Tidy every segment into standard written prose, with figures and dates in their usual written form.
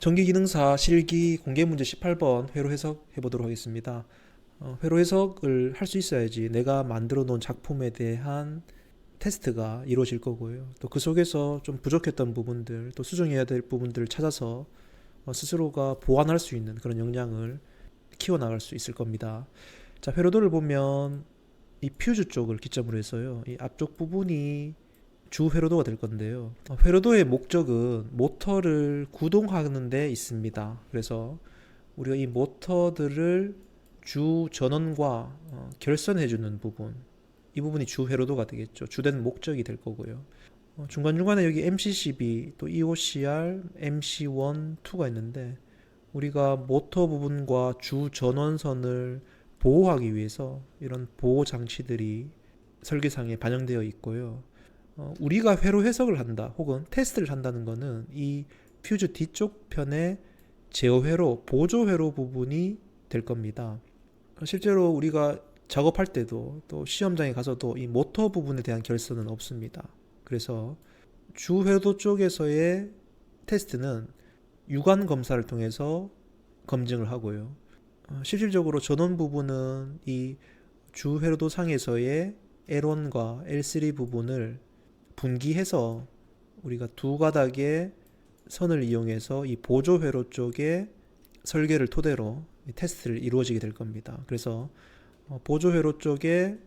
전기기능사 실기 공개문제 18번 회로 해석해 보도록 하겠습니다. 회로 해석을 할 수 있어야지 내가 만들어 놓은 작품에 대한 테스트가 이루어질 거고요. 또 그 속에서 좀 부족했던 부분들, 또 수정해야 될 부분들을 찾아서 스스로가 보완할 수 있는 그런 역량을 키워나갈 수 있을 겁니다. 자, 회로도를 보면 이 퓨즈 쪽을 기점으로 해서요. 이 앞쪽 부분이 주 회로도가 될 건데요. 회로도의 목적은 모터를 구동하는 데 있습니다. 그래서 우리가 이 모터들을 주 전원과 결선해주는 부분, 이 부분이 주 회로도가 되겠죠. 주된 목적이 될 거고요. 중간중간에 여기 MCCB, 또 EOCR, MC1, 2가 있는데 우리가 모터 부분과 주 전원선을 보호하기 위해서 이런 보호 장치들이 설계상에 반영되어 있고요. 우리가 회로 해석을 한다 혹은 테스트를 한다는 것은 이 퓨즈 뒤쪽 편의 제어회로, 보조회로 부분이 될 겁니다. 실제로 우리가 작업할 때도 또 시험장에 가서도 이 모터 부분에 대한 결선은 없습니다. 그래서 주회로 쪽에서의 테스트는 유관 검사를 통해서 검증을 하고요. 실질적으로 전원 부분은 이 주회로도 상에서의 L1과 L3 부분을 분기해서 우리가 두 가닥의 선을 이용해서 이 보조회로 쪽에 설계를 토대로 테스트를 이루어지게 될 겁니다. 그래서 보조회로 쪽에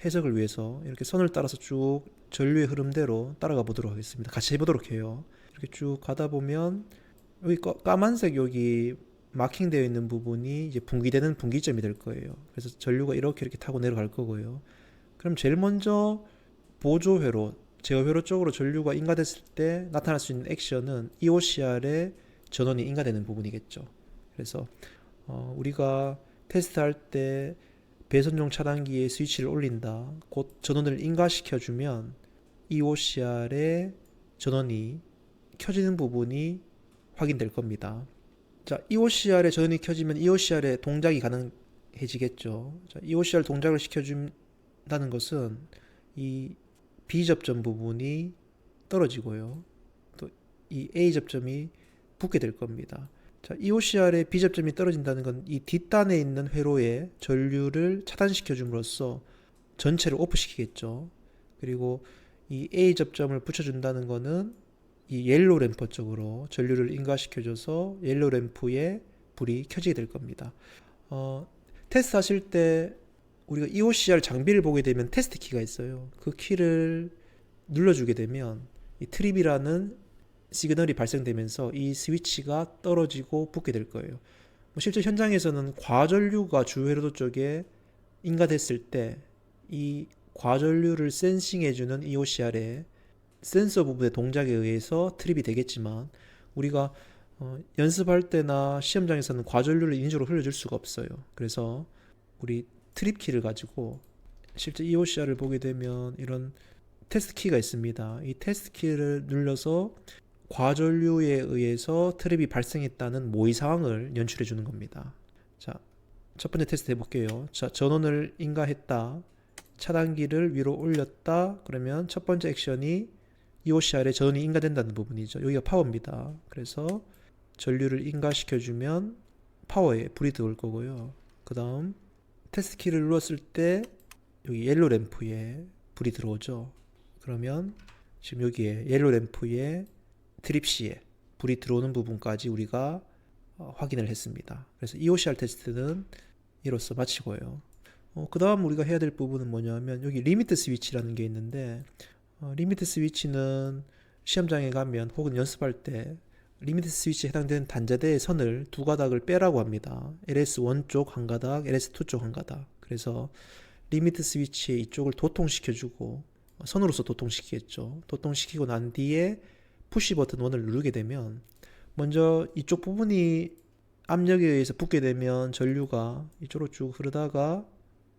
해석을 위해서 이렇게 선을 따라서 쭉 전류의 흐름대로 따라가 보도록 하겠습니다. 같이 해보도록 해요. 이렇게 쭉 가다 보면 여기 까만색 여기 마킹되어 있는 부분이 이제 분기되는 분기점이 될 거예요. 그래서 전류가 이렇게 타고 내려갈 거고요. 그럼 제일 먼저 보조회로, 제어회로 쪽으로 전류가 인가됐을 때 나타날 수 있는 액션은 EOCR의 전원이 인가되는 부분이겠죠. 그래서 우리가 테스트할 때 배선용 차단기에 스위치를 올린다, 곧 전원을 인가시켜주면 EOCR의 전원이 켜지는 부분이 확인될 겁니다. 자, EOCR의 전원이 켜지면 EOCR의 동작이 가능해지겠죠. 자, EOCR 동작을 시켜준다는 것은 이 B 접점 부분이 떨어지고요. 또 이 A 접점이 붙게 될 겁니다. 자, EOCR의 B 접점이 떨어진다는 건 이 뒷단에 있는 회로에 전류를 차단시켜 줌으로써 전체를 오프시키겠죠. 그리고 이 A 접점을 붙여준다는 거는 이 옐로우 램프 쪽으로 전류를 인가시켜줘서 옐로우 램프에 불이 켜지게 될 겁니다. 테스트 하실 때 우리가 EOCR 장비를 보게 되면 테스트 키가 있어요. 그 키를 눌러주게 되면 이 트립이라는 시그널이 발생되면서 이 스위치가 떨어지고 붙게 될 거예요. 실제 현장에서는 과전류가 주회로도 쪽에 인가됐을 때 이 과전류를 센싱해주는 EOCR의 센서 부분의 동작에 의해서 트립이 되겠지만 우리가 연습할 때나 시험장에서는 과전류를 인위적으로 흘려줄 수가 없어요. 그래서 우리 트립 키를 가지고 실제 EOCR을 보게 되면 이런 테스트 키가 있습니다. 이 테스트 키를 눌러서 과전류에 의해서 트랩이 발생했다는 모의 상황을 연출해 주는 겁니다. 자, 첫 번째 테스트 해볼게요. 자, 전원을 인가했다. 차단기를 위로 올렸다. 그러면 첫 번째 액션이 EOCR에 전원이 인가된다는 부분이죠. 여기가 파워입니다. 그래서 전류를 인가시켜주면 파워에 불이 들어올 거고요. 그 다음 테스트 키를 눌렀을 때 여기 옐로 램프에 불이 들어오죠. 그러면 지금 여기에 옐로 램프에 트립시에 불이 들어오는 부분까지 우리가 확인을 했습니다. 그래서 EOCR 테스트는 이로써 마치고요. 그 다음 우리가 해야 될 부분은 뭐냐면 여기 리미트 스위치라는 게 있는데 리미트 스위치는 시험장에 가면 혹은 연습할 때 리미트 스위치에 해당되는 단자대의 선을 두 가닥을 빼라고 합니다. LS1 쪽 한 가닥, LS2 쪽 한 가닥. 그래서 리미트 스위치의 이쪽을 도통시켜주고 선으로서 도통시키겠죠. 도통시키고 난 뒤에 푸시 버튼 1을 누르게 되면 먼저 이쪽 부분이 압력에 의해서 붙게 되면 전류가 이쪽으로 쭉 흐르다가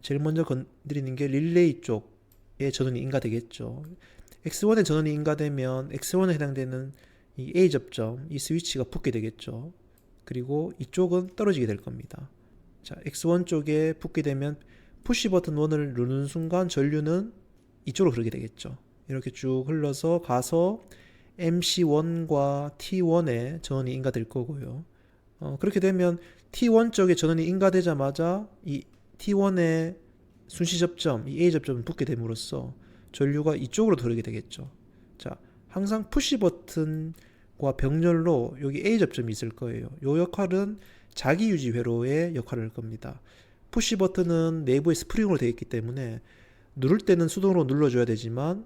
제일 먼저 건드리는 게 릴레이 쪽에 전원이 인가되겠죠. X1에 전원이 인가되면 X1에 해당되는 이 A 접점, 이 스위치가 붙게 되겠죠. 그리고 이쪽은 떨어지게 될 겁니다. 자, X1 쪽에 붙게 되면 푸시 버튼 1을 누르는 순간 전류는 이쪽으로 흐르게 되겠죠. 이렇게 쭉 흘러서 가서 MC1과 T1의 전원이 인가될 거고요. 그렇게 되면 T1 쪽에 전원이 인가되자마자 이 T1의 순시 접점, 이 A 접점은 붙게 됨으로써 전류가 이쪽으로 흐르게 되겠죠. 자, 항상 푸시 버튼과 병렬로 여기 A 접점이 있을 거예요. 이 역할은 자기 유지 회로의 역할을 할 겁니다. 푸시 버튼은 내부에 스프링으로 되어 있기 때문에 누를 때는 수동으로 눌러줘야 되지만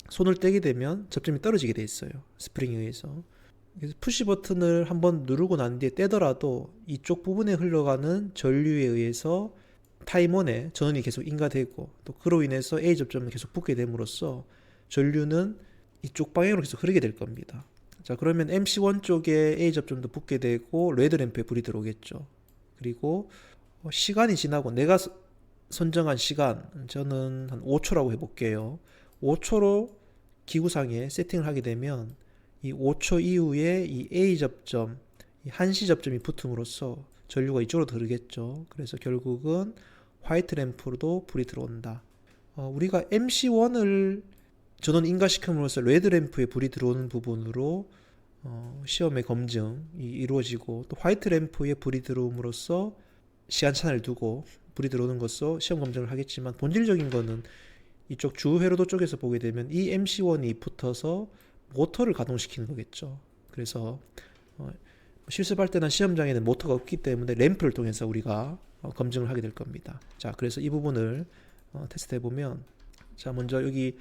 손을 떼게 되면 접점이 떨어지게 돼 있어요. 스프링에 의해서. 그래서 푸시 버튼을 한번 누르고 난 뒤에 떼더라도 이쪽 부분에 흘러가는 전류에 의해서 타임원에 전원이 계속 인가되고 또 그로 인해서 A 접점은 계속 붙게 됨으로써 전류는 이쪽 방향으로 계속 흐르게 될 겁니다. 자, 그러면 MC1 쪽에 A 접점도 붙게 되고 레드램프에 불이 들어오겠죠. 그리고 시간이 지나고 내가 선정한 시간, 저는 한 5초라고 해볼게요. 5초로 기구상에 세팅을 하게 되면 이 5초 이후에 이 A 접점, 이 한시 접점이 붙음으로써 전류가 이쪽으로 흐르겠죠. 그래서 결국은 화이트 램프로도 불이 들어온다. 우리가 MC1을 전원 인가시킴으로써 레드 램프에 불이 들어오는 부분으로 시험의 검증이 이루어지고 또 화이트 램프에 불이 들어옴으로써 시간차를 두고 불이 들어오는 것으로 시험 검증을 하겠지만 본질적인 거는 이쪽 주회로도 쪽에서 보게 되면 이 MC1이 붙어서 모터를 가동시키는 거겠죠. 그래서 실습할 때나 시험장에는 모터가 없기 때문에 램프를 통해서 우리가 검증을 하게 될 겁니다. 자, 그래서 이 부분을 테스트해 보면, 자, 먼저 여기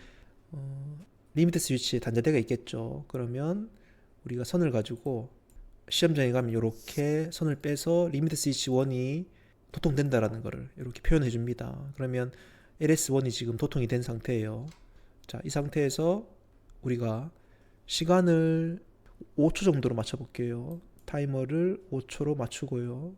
리미트 스위치에 단자대가 있겠죠. 그러면 우리가 선을 가지고 시험장에 가면 이렇게 선을 빼서 리미트 스위치 1이 도통된다라는 것을 이렇게 표현해 줍니다. 그러면 LS1이 지금 도통이 된 상태예요. 자, 이 상태에서 우리가 시간을 5초 정도로 맞춰 볼게요. 타이머를 5초로 맞추고요.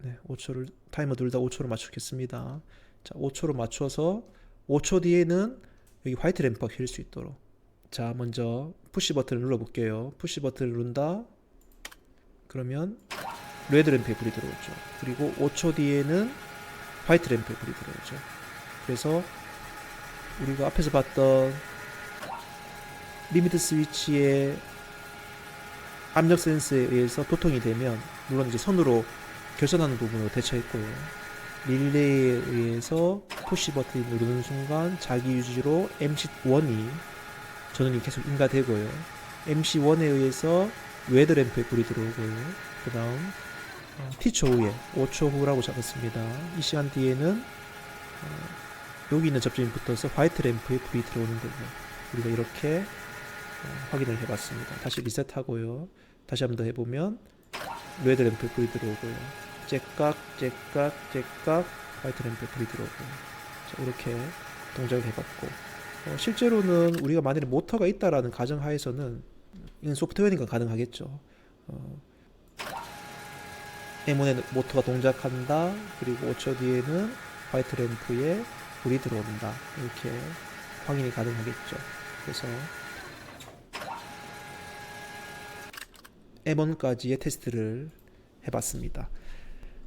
네, 5초를 타이머 둘 다 5초로 맞추겠습니다. 자, 5초로 맞춰서 5초 뒤에는 여기 화이트 램프가 켤 수 있도록. 자, 먼저 푸시 버튼을 눌러 볼게요. 푸시 버튼을 누른다. 그러면 레드 램프에 불이 들어오죠. 그리고 5초 뒤에는 화이트 램프에 불이 들어오죠. 그래서 우리가 앞에서 봤던 리미트 스위치의 압력 센서에 의해서 도통이 되면 물론 이제 선으로 결선하는 부분으로 대처했고요. 릴레이에 의해서 푸시 버튼을 누르는 순간 자기 유지로 MC1이 전원이 계속 인가되고요. MC1에 의해서 레드 램프에 불이 들어오고요. 그 다음 T초 후에 5초 후라고 적었습니다. 이 시간 뒤에는 여기 있는 접점이 붙어서 화이트 램프에 불이 들어오는 거고 우리가 이렇게 확인을 해봤습니다. 다시 리셋하고요. 다시 한번 더 해보면 레드 램프에 불이 들어오고요. 째깍 째깍 째깍 화이트 램프에 불이 들어오고요. 자, 이렇게 동작을 해봤고 실제로는 우리가 만약에 모터가 있다라는 가정하에서는 이건 소프트웨어니까 가능하겠죠. M1에 모터가 동작한다. 그리고 5초 뒤에는 화이트 램프에 불이 들어온다. 이렇게 확인이 가능하겠죠. 그래서 M1까지의 테스트를 해봤습니다.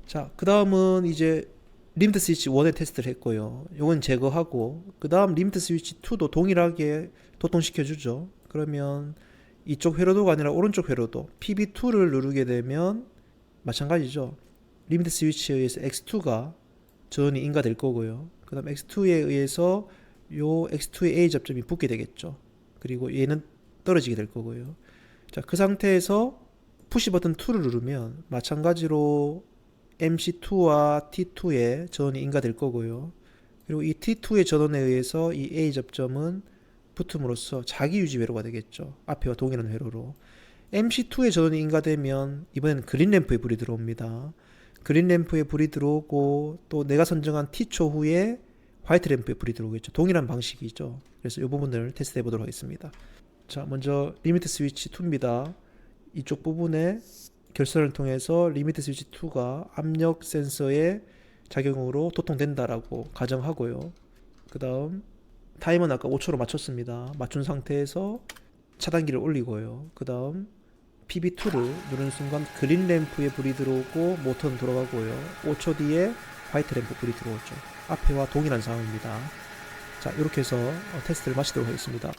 자, 그 다음은 이제 리미트 스위치 1의 테스트를 했고요. 이건 제거하고 그 다음 리미트 스위치 2도 동일하게 도통시켜주죠. 그러면 이쪽 회로도가 아니라 오른쪽 회로도 PB2를 누르게 되면 마찬가지죠. 리미트 스위치에 의해서 X2가 전원이 인가될 거고요. 그 다음 X2에 의해서 요 X2의 A 접점이 붙게 되겠죠. 그리고 얘는 떨어지게 될 거고요. 자, 그 상태에서 푸시 버튼 2를 누르면 마찬가지로 MC2와 T2의 전원이 인가될 거고요. 그리고 이 T2의 전원에 의해서 이 A 접점은 붙음으로써 자기 유지 회로가 되겠죠. 앞에와 동일한 회로로. MC2의 전원이 인가되면 이번에는 그린 램프에 불이 들어옵니다. 그린 램프에 불이 들어오고 또 내가 선정한 T초 후에 화이트 램프에 불이 들어오겠죠. 동일한 방식이죠. 그래서 이 부분을 테스트 해보도록 하겠습니다. 자, 먼저 리미트 스위치 2입니다. 이쪽 부분에 결선을 통해서 리미트 스위치 2가 압력 센서의 작용으로 도통된다라고 가정하고요. 그 다음 타이머는 아까 5초로 맞췄습니다. 맞춘 상태에서 차단기를 올리고요. 그 다음 PB2를 누르는 순간 그린 램프에 불이 들어오고 모터는 돌아가고요. 5초 뒤에 화이트 램프 불이 들어오죠. 앞에와 동일한 상황입니다. 자, 이렇게 해서 테스트를 마치도록 하겠습니다.